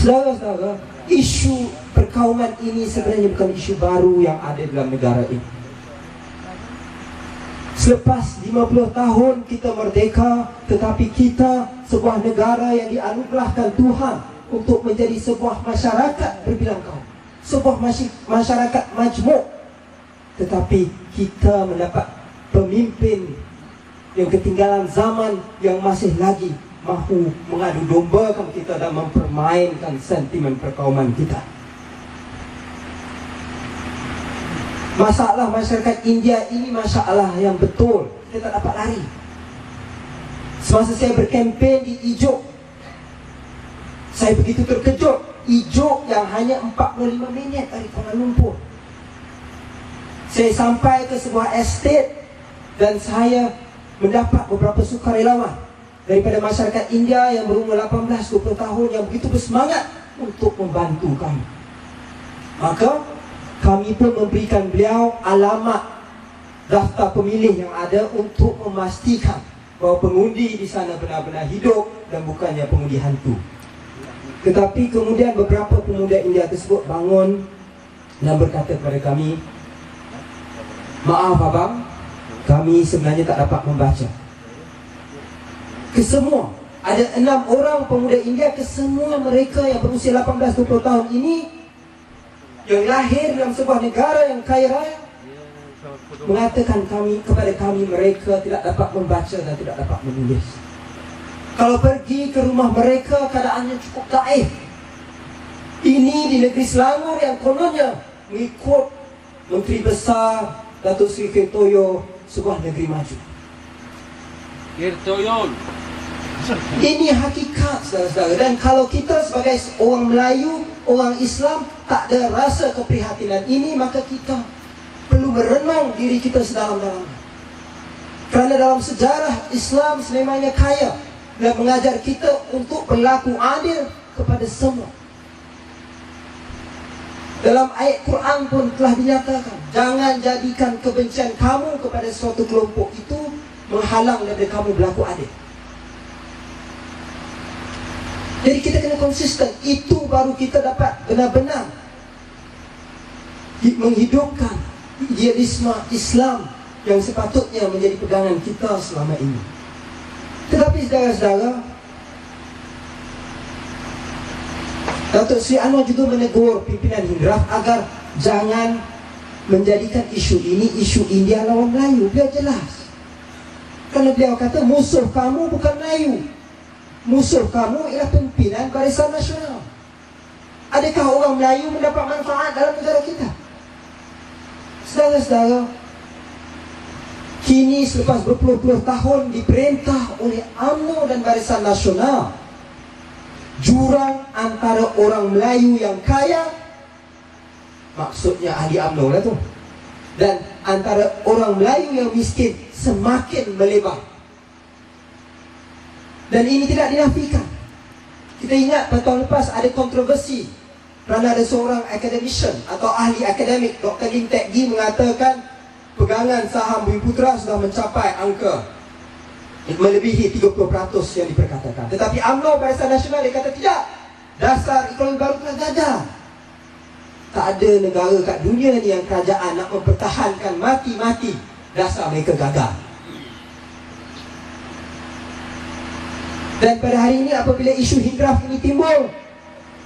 Saudara-saudara, isu perkauman ini sebenarnya bukan isu baru yang ada dalam negara ini. Selepas 50 tahun kita merdeka, tetapi kita sebuah negara yang dianugerahkan Tuhan untuk menjadi sebuah masyarakat berbilang kaum, sebuah masyarakat majmuk. Tetapi kita mendapat pemimpin yang ketinggalan zaman, yang masih lagi mahu mengadu dombakan kita dan mempermainkan sentimen perkauman kita. Masalah masyarakat India ini masalah yang betul, kita tak dapat lari. Semasa saya berkempen di Ijuk, saya begitu terkejut. Ijuk yang hanya 45 minit dari Kuala Lumpur. Saya sampai ke sebuah estate dan saya mendapat beberapa sukarelawan daripada masyarakat India yang berumur 18-20 tahun yang begitu bersemangat untuk membantu kami. Maka kami pun memberikan beliau alamat daftar pemilih yang ada untuk memastikan bahawa pengundi di sana benar-benar hidup dan bukannya pengundi hantu. Tetapi kemudian beberapa pemuda India tersebut bangun dan berkata kepada kami, "Maaf abang, kami sebenarnya tak dapat membaca." Kesemua, ada 6 orang pemuda India, kesemua mereka yang berusia 18-20 tahun ini, yang lahir dalam sebuah negara yang kaya raya, mengatakan kepada kami mereka tidak dapat membaca dan tidak dapat menulis. Kalau pergi ke rumah mereka, keadaannya cukup daif. Ini di negeri Selangor yang kononnya mengikut Menteri Besar Datuk Seri Kirtoyo, sebuah negeri maju. Kirtoyo. Ini hakikat, saudara-saudara. Dan kalau kita sebagai orang Melayu, orang Islam tak ada rasa keprihatinan ini, maka kita perlu merenung diri kita sedalam-dalamnya. Kerana dalam sejarah Islam sememangnya kaya dan mengajar kita untuk berlaku adil kepada semua. Dalam ayat Quran pun telah dinyatakan, jangan jadikan kebencian kamu kepada suatu kelompok itu menghalang daripada kamu berlaku adil. Jadi kita kena konsisten. Itu baru kita dapat benar-benar menghidupkan idealisme Islam yang sepatutnya menjadi pegangan kita selama ini. Tetapi saudara-saudara, Datuk Seri Anwar juga menegur pimpinan Hindraf agar jangan menjadikan isu ini isu India lawan Melayu. Beliau jelas, kerana beliau kata musuh kamu bukan Melayu, musuh kamu ialah pimpinan Barisan Nasional. Adakah orang Melayu mendapat manfaat dalam negara kita? Saudara-saudara, kini selepas berpuluh-puluh tahun diperintah oleh UMNO dan Barisan Nasional, jurang antara orang Melayu yang kaya, maksudnya ahli UMNO lah tu, dan antara orang Melayu yang miskin semakin melebar. Dan ini tidak dinafikan. Kita ingat pada tahun lepas ada kontroversi kerana ada seorang academician atau ahli akademik, Dr. Lim Teck Gee, mengatakan pegangan saham Bumiputera sudah mencapai angka melebihi 30% yang diperkatakan. Tetapi UMNO Barisan Nasional dia kata tidak, dasar ekonomi baru telah gagal. Tak ada negara kat dunia ni yang kerajaan nak mempertahankan mati-mati dasar mereka gagal. Dan pada hari ini apabila isu Hindraf ini timbul,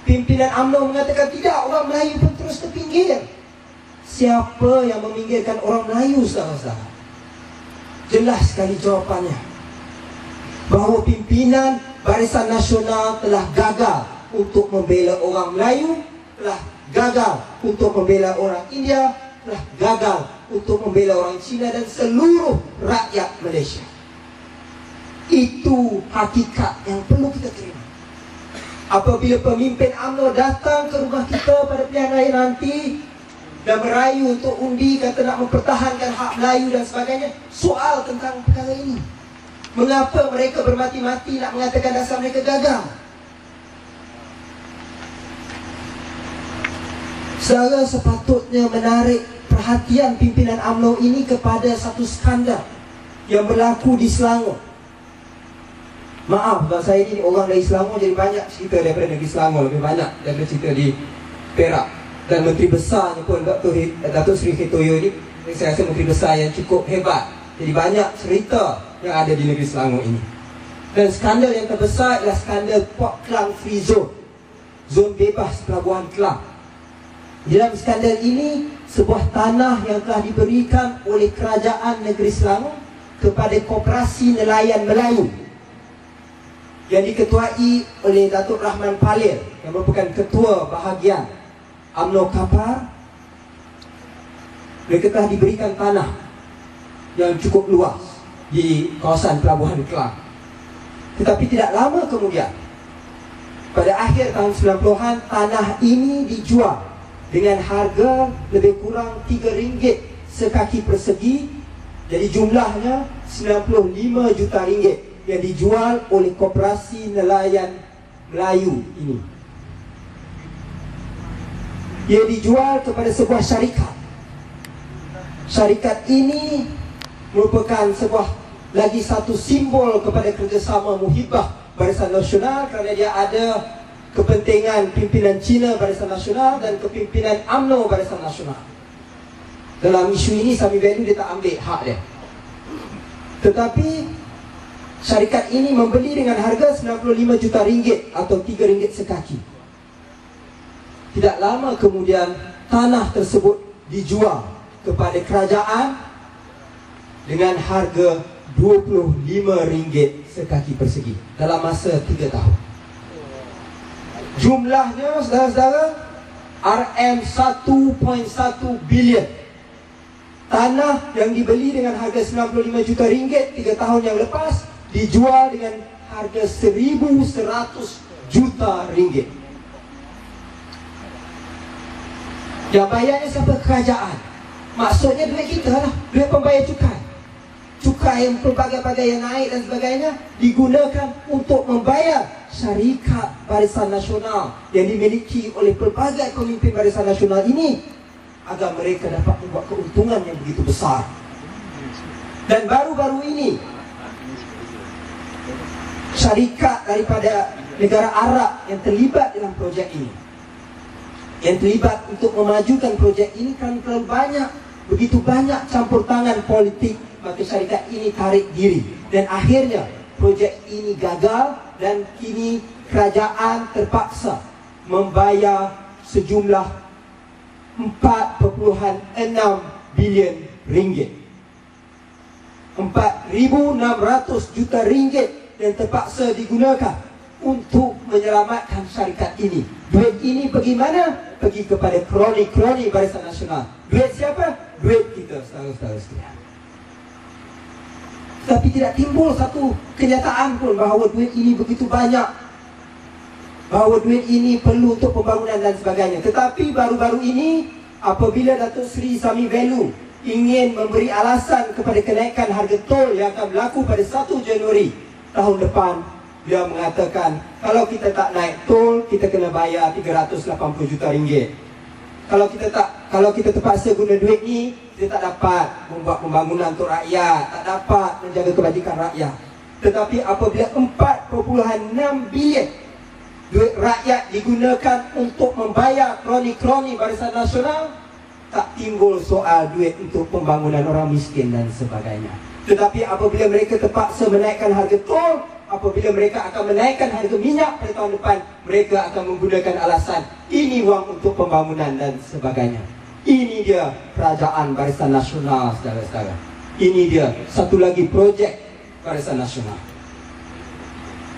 pimpinan UMNO mengatakan tidak, orang Melayu pun terus terpinggir. Siapa yang meminggirkan orang Melayu, saudara-saudara? Jelas sekali jawapannya, bahawa pimpinan Barisan Nasional telah gagal untuk membela orang Melayu, telah gagal untuk membela orang India, telah gagal untuk membela orang Cina dan seluruh rakyat Malaysia. Itu hakikat yang perlu kita terima. Apabila pemimpin UMNO datang ke rumah kita pada pilihan raya nanti dan merayu untuk undi, kata nak mempertahankan hak Melayu dan sebagainya, soal tentang perkara ini. Mengapa mereka bermati-mati nak mengatakan dasar mereka gagal? Saudara, sepatutnya menarik perhatian pimpinan UMNO ini kepada satu skandal yang berlaku di Selangor. Maaf, sebab saya ni orang dari Selangor, jadi banyak cerita daripada negeri Selangor, lebih banyak daripada cerita di Perak. Dan Menteri Besarnya pun Datuk Seri Hetoyo ni, saya rasa Menteri Besar yang cukup hebat. Jadi banyak cerita yang ada di negeri Selangor ini. Dan skandal yang terbesar adalah skandal Port Klang Free Zone, zon bebas pelabuhan Klang. Dalam skandal ini, sebuah tanah yang telah diberikan oleh kerajaan negeri Selangor kepada Koperasi Nelayan Melayu yang diketuai oleh Datuk Rahman Palil yang merupakan ketua bahagian UMNO Kapar. Mereka telah diberikan tanah yang cukup luas di kawasan pelabuhan Klang. Tetapi tidak lama kemudian, pada akhir tahun 90-an, tanah ini dijual dengan harga lebih kurang RM3 sekaki persegi. Jadi jumlahnya RM95 juta yang dijual oleh Koperasi Nelayan Melayu ini. Ia dijual kepada sebuah syarikat. Syarikat ini merupakan lagi satu simbol kepada kerjasama muhibah Barisan Nasional, kerana dia ada kepentingan pimpinan Cina Barisan Nasional dan kepimpinan UMNO Barisan Nasional. Dalam isu ini, Sami Value dia tak ambil hak dia. Tetapi syarikat ini membeli dengan harga RM95 juta atau RM3 sekaki. Tidak lama kemudian, tanah tersebut dijual kepada kerajaan dengan harga RM25 sekaki persegi dalam masa 3 tahun. Jumlahnya, saudara-saudara, RM1.1 bilion. Tanah yang dibeli dengan harga RM95 juta 3 tahun yang lepas dijual dengan harga RM1.100 juta. Yang bayarnya siapa? Kerajaan. Maksudnya duit kita lah, duit pembayar cukai. Cukai yang pelbagai-bagai yang naik dan sebagainya digunakan untuk membayar syarikat Barisan Nasional yang dimiliki oleh pelbagai pemimpin Barisan Nasional ini, agar mereka dapat membuat keuntungan yang begitu besar. Dan baru-baru ini, syarikat daripada negara Arab yang terlibat dalam projek ini, yang terlibat untuk memajukan projek ini, kan terlalu banyak, begitu banyak campur tangan politik, maka syarikat ini tarik diri. Dan akhirnya projek ini gagal dan kini kerajaan terpaksa membayar sejumlah RM4.6 bilion. RM4.600 juta yang terpaksa digunakan untuk menyelamatkan syarikat ini. Duit ini pergi mana? Pergi kepada kroni-kroni Barisan Nasional. Duit siapa? Duit kita, saudara-saudara sekalian. Tapi tidak timbul satu kenyataan pun bahawa duit ini begitu banyak, bahawa duit ini perlu untuk pembangunan dan sebagainya. Tetapi baru-baru ini, apabila Datuk Seri Sami Value ingin memberi alasan kepada kenaikan harga tol yang akan berlaku pada 1 Januari tahun depan, dia mengatakan, kalau kita tak naik tol, kita kena bayar RM380 juta. Kalau kita terpaksa guna duit ni, kita tak dapat membuat pembangunan untuk rakyat, tak dapat menjaga kebajikan rakyat. Tetapi apabila 4.6 bilion duit rakyat digunakan untuk membayar kroni-kroni Barisan Nasional, tak timbul soal duit untuk pembangunan orang miskin dan sebagainya. Tetapi apabila mereka terpaksa menaikkan harga tol, apabila mereka akan menaikkan harga minyak pada tahun depan, mereka akan menggunakan alasan ini wang untuk pembangunan dan sebagainya. Ini dia kerajaan Barisan Nasional, saudara-saudara. Ini dia satu lagi projek Barisan Nasional.